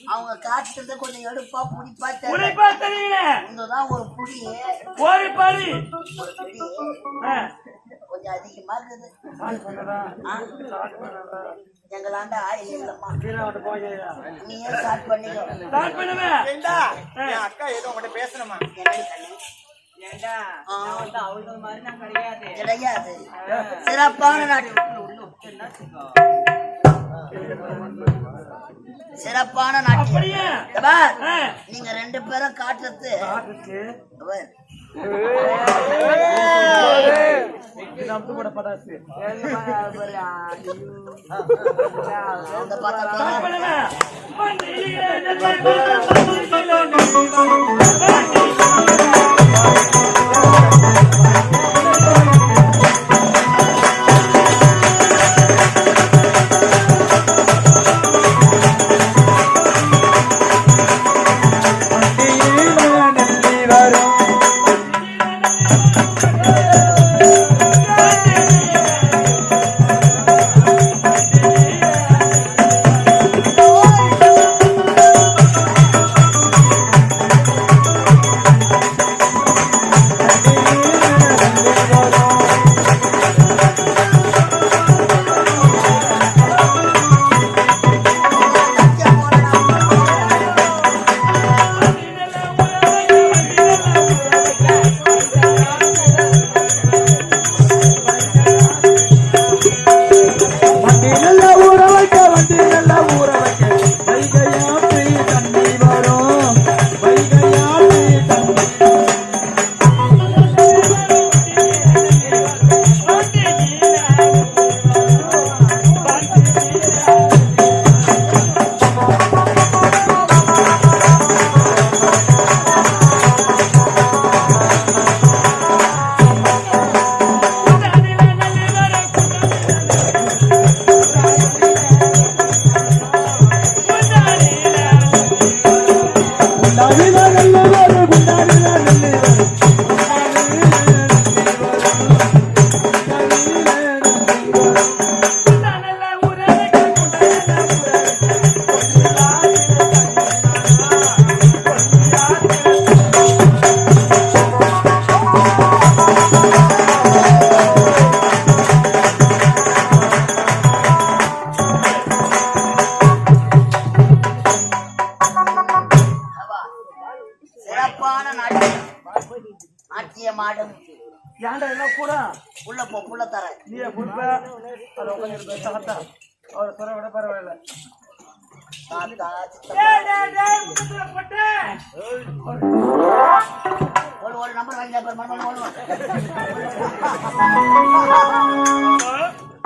அவங்க காட்டுறத கொஞ்சம் எடுப்பா புடிப்பா தெரியல இங்கதான் ஒரு புடி கொஞ்சம் அதிகமா இருக்குது எங்களாண்ட ஆயில் இல்லம்மா நீயே ஸ்டார்ட் பண்ணிக்கோ அக்கா ஏதோ உங்கள்கிட்ட பேசணுமா கிடையாது சிறப்பான நாட்டு சிறப்பான நாட்டு நீங்க ரெண்டு பேரும் காட்டுறது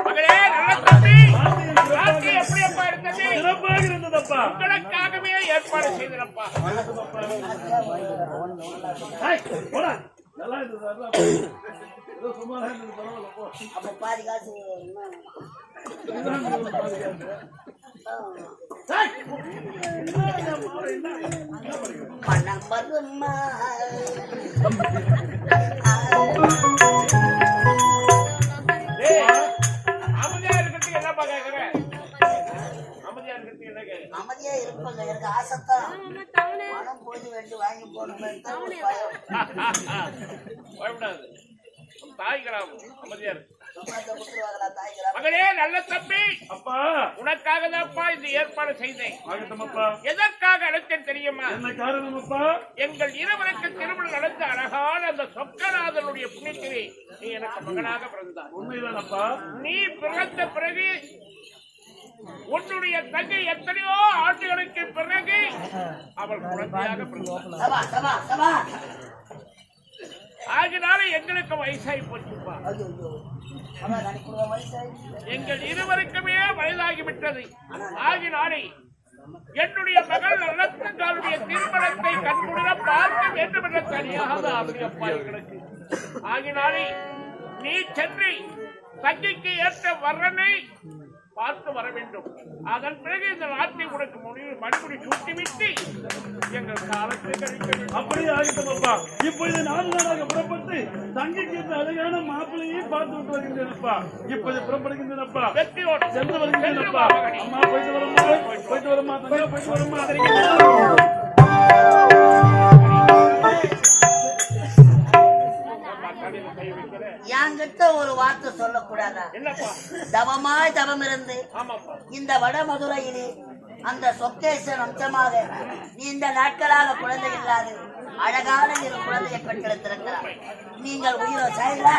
மகளே நல்ல தம்பி எப்படி எப்பா உங்களுக்காகவே ஏற்பாடு செய்தனப்பா. அப்ப பாதி காசு பணம் வருமா அமைதியா இருக்கிறதுக்கு என்னப்பா கேக்குறேன்? அமைதியா இருக்கிறதுக்கு என்ன கேக்குறேன்? அமைதியா இருப்பாங்க. எனக்கு ஆசைத்தான் பணம் போய் வேண்டி வாங்கி போடணும். பயப்படாது. தாய் கிராமம் அமைதியா இருக்கு. தாய்கிறா மகனே, நல்ல தம்பி, அப்பா உனக்காக தான்ப்பா இந்த ஏற்பாடு செய்தேன். எதற்காக அழைத்தேன் தெரியுமா? என்ன காரணம் அப்பா? எங்கள் இருவருக்கு திருமணம் நடந்த அழகான அந்த சொக்கநாதனுடைய புண்ணியத்திலே நீ எனக்கு மகனாக பிறந்தார். உண்மைதான் அப்பா. நீ பிறந்த பிறகு உன்னுடைய தங்கை எத்தனையோ ஆண்டுகளுக்கு பிறகு அவள் குழந்தையாக பிறந்தார். ஆகினால எங்களுக்கு வயசாகி போச்சுப்பா. எங்கள் இருவருக்குமே வயதாகிவிட்டது. ஆகினாலே என்னுடைய மகள் நல்லத்தங்காளுடைய திருமணத்தை கண்குளிர பார்க்க வேண்டும் என்ற தனியாக ஆசையப்பா எங்களுக்கு. ஆகினாலே நீ சென்று தங்கைக்கு ஏற்ற வரனை பார்த்து வர வேண்டும். அதன் பிறகு இந்த நாட்டை உனக்கு மணிமுடி சூட்டிவிட்டு எங்கள் காலத்தை கழிக்க வேண்டும். அப்படியே ஆகிட்டோம்ப்பா. இப்பொழுது 4 நாளாக புறப்பட்டு தங்கிக்கு இந்த அழகான மாப்பிள்ளையை பார்த்து விட்டு வருகின்றனப்பா. இப்போது புறப்படுகின்றனப்பா. வெற்றியோடு சென்று வருகின்றனப்பா. அம்மா போயிட்டு வரமா, போயிட்டு வரமா, தங்கா போயிட்டு வரமா. என்கிட்ட ஒரு வார்த்தை சொல்லக்கூடாதா? தவமாய் தவம் இருந்து இந்த வட மதுரையிலே அந்த சொக்கேசன் அம்சமாக நீண்ட நாட்களாக குழந்தை இல்லாது அழகான இரு குழந்தையை பெற்றெடுத்திருக்கிறார். நீங்கள் உயிரோ சாயலா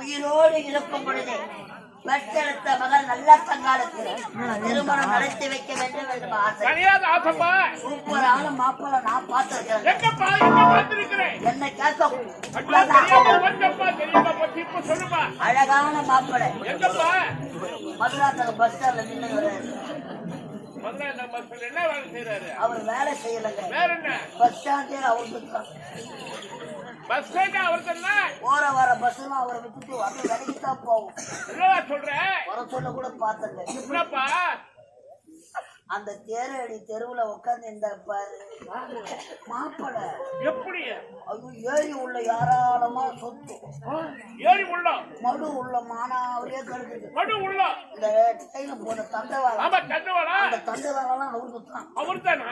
உயிரோடு இருக்கும் பொழுதே பெற்றெடுத்த மகள் நல்ல தங்காலுக்கு திருமணம் நடத்தி வைக்க வேண்டும் என்று ஆசை. சூப்பரான மாப்பிள்ளை நான் பார்த்திருக்கிறேன். என்ன கேட்க அழகான மாப்பிள்ளை மதுராந்தகம் பஸ் ஸ்டாண்ட்ல நின்று அவர் வேலை செய்யலங்க. பஸ் ஸ்டாண்டே அவருக்கு போற வர பஸ் எல்லாம் அவரை விட்டுட்டு வந்து வேலைக்குத்தான் போவோம். வர சொல்ல கூட பார்த்தங்க. அந்த தேரடி தெருவுல உட்காந்து இந்த மாப்பிளை எப்படி ஏரி உள்ள யாராலமா சொத்து ஏரி உள்ள மடு உள்ள மானாவரியே கருக்குது. மடு உள்ள இந்த டைல போன தண்டவாளம். ஆமா தண்டவாளம். அந்த தண்டவாளம் அவருக்கு தான். அவர்தானா?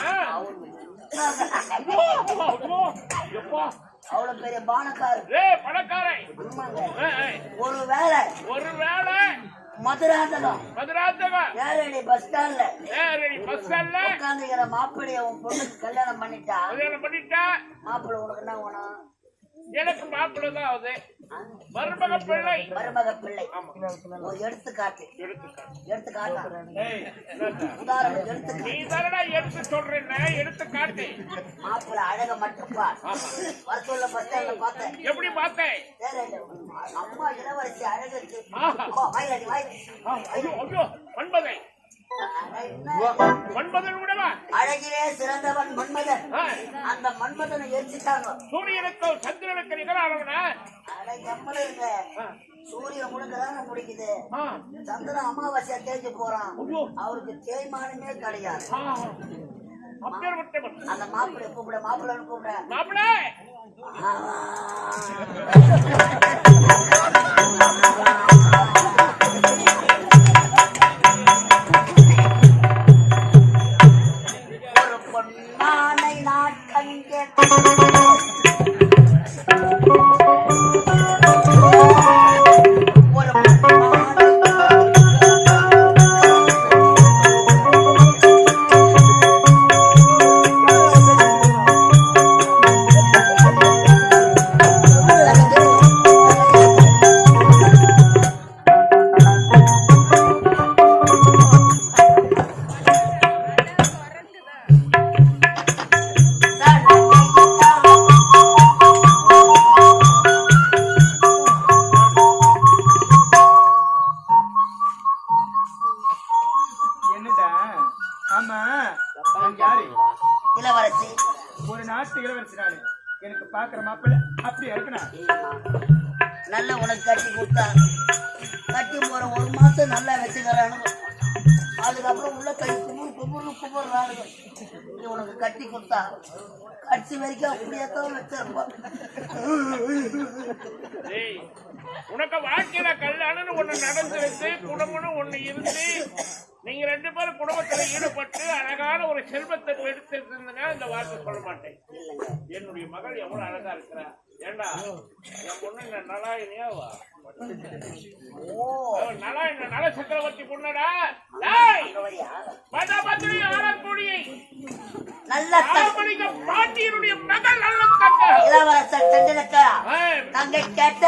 அவ்வளவு பெரிய பானக்காரு பணக்காரை. ஒருவேளை மதுராந்தகம் ஏரடி பஸ் ஸ்டாண்ட்ல உட்காந்துக்கிற மாப்பிள்ளைய உன் பொண்ணுக்கு கல்யாணம் பண்ணிட்டா மாப்பிள்ளை உனக்கு என்ன வேணும்? எனக்கு மாப்பிள்ளை தான் ஆகுது. மருமக பிள்ளை ஒரு எடுத்துக்காட்டு உதாரணம் எடுத்து சொல்றேன். எடுத்துக்காட்டு மாப்பிள்ளை அழக மட்டும்பா. வர சொல்ல பஸ் ஸ்டாண்ட்ல பார்த்தேன். எப்படி பார்த்தேன்? அம்மா இளவரசி அழகுக்கு அழகிலே சிறந்தவன் மன்மதன். அந்த மன்மதனை எரிச்சிட்டாங்க. சூரியனுக்கு சந்திரனுக்கு நிகரானவனா? சூரியன் முழுக்கதான முடிக்குது. சந்திரன் அமாவாசையா தேய்ச்சி போறான். அவருக்கு தேய்மானமே கிடையாது. அந்த மாப்பிள்ளை கூப்பிட மாப்பிள்ளை கூப்பிட பாக்குற மாப்பிள்ளை அப்படி இருக்கணும். நல்ல உனக்கு கட்டி கொடுத்தா கட்டி போற 1 மாசம் நல்லா வச்சுக்கிறானு, அதுக்கப்புறம் உள்ள கை குமுறானுங்க. நீ உனக்கு கட்டி கொடுத்தா கட்சி வரைக்கும் அப்படியே தான் வச்சிருப்பான். உனக்கு வாழ்க்கையில கல்யாணம்னு ஒண்ணு நடந்துருந்து குடும்பம்னு ஒண்ணு இருந்து நீங்க 2 பேரும் குடும்பத்துல ஈடுபட்டு அழகான ஒரு செல்வத்தை எடுத்துருந்தா இந்த வார்த்தை சொல்ல மாட்டேன். என்னுடைய மகள் எவ்வளவு அழகா இருக்கிறா. ஏண்டா என் பொண்ணு இந்த நலாயினியாவா நல சக்கரவர்த்தி பொண்ணடா ஆரக்கூடிய நல்ல பாட்டியனுடைய மகள் நல்ல தங்க இளவரசர் தங்கை கேட்ட